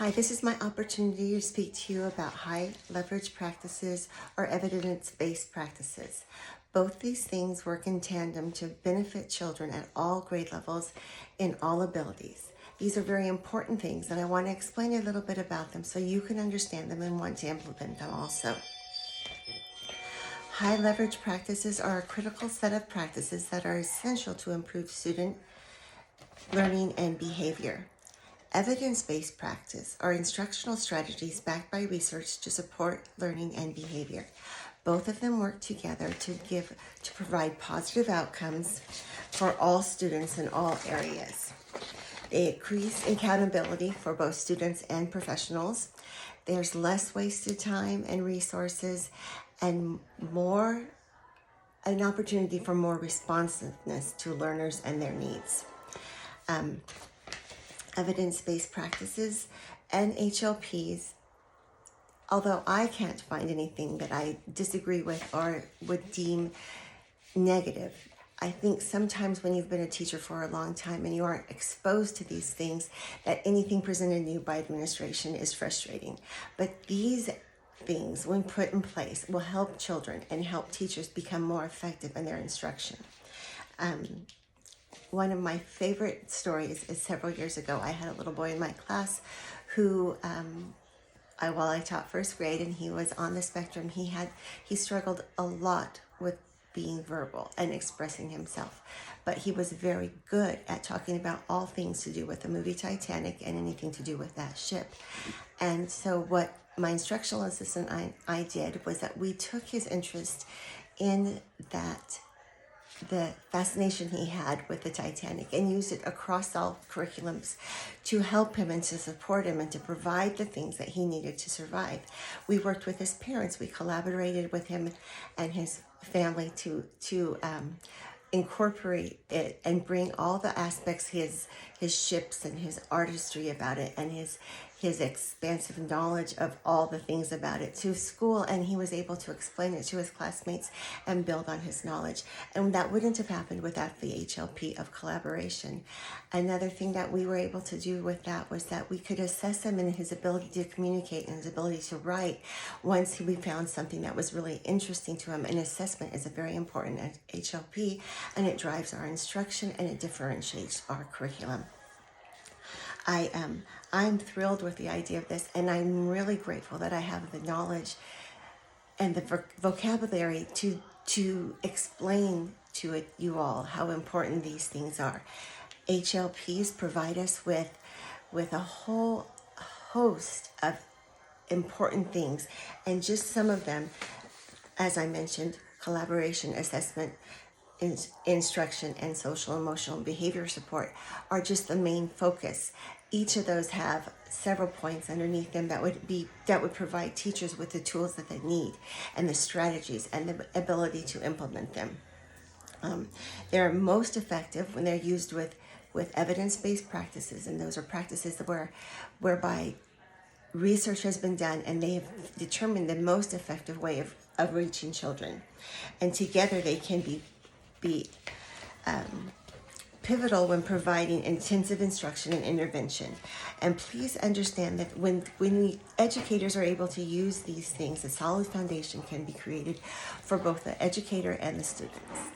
Hi, this is my opportunity to speak to you about high leverage practices or evidence-based practices. Both these things work in tandem to benefit children at all grade levels in all abilities. These are very important things, and I want to explain a little bit about them so you can understand them and want to implement them also. High leverage practices are a critical set of practices that are essential to improve student learning and behavior. Evidence-based practice are instructional strategies backed by research to support learning and behavior. Both of them work together to provide positive outcomes for all students in all areas. They increase accountability for both students and professionals. There's less wasted time and resources and an opportunity for more responsiveness to learners and their needs. Evidence-based practices and HLPs, although I can't find anything that I disagree with or would deem negative, I think sometimes when you've been a teacher for a long time and you aren't exposed to these things, that anything presented new by administration is frustrating. But these things, when put in place, will help children and help teachers become more effective in their instruction. One of my favorite stories is several years ago. I had a little boy in my class who, while I taught first grade, and he was on the spectrum, he struggled a lot with being verbal and expressing himself. But he was very good at talking about all things to do with the movie Titanic and anything to do with that ship. And so what my instructional assistant I did was that we took his interest in the fascination he had with the Titanic and used it across all curriculums to help him and to support him and to provide the things that he needed to survive. We worked with his parents. We collaborated with him and his family to incorporate it and bring all the aspects, his ships and his artistry about it and his expansive knowledge of all the things about it to school, and he was able to explain it to his classmates and build on his knowledge. And that wouldn't have happened without the HLP of collaboration. Another thing that we were able to do with that was that we could assess him in his ability to communicate and his ability to write once we found something that was really interesting to him. And assessment is a very important HLP, and it drives our instruction and it differentiates our curriculum. I'm thrilled with the idea of this, and I'm really grateful that I have the knowledge and the vocabulary to explain to you all how important these things are. HLPs provide us with a whole host of important things, and just some of them, as I mentioned, collaboration, assessment, instruction, and social, emotional, and behavior support are just the main focus. Each of those have several points underneath them that would provide teachers with the tools that they need and the strategies and the ability to implement them. They're most effective when they're used with evidence-based practices, and those are practices whereby research has been done and they have determined the most effective way of reaching children. And together they can be pivotal when providing intensive instruction and intervention. And please understand that when educators are able to use these things, a solid foundation can be created for both the educator and the students.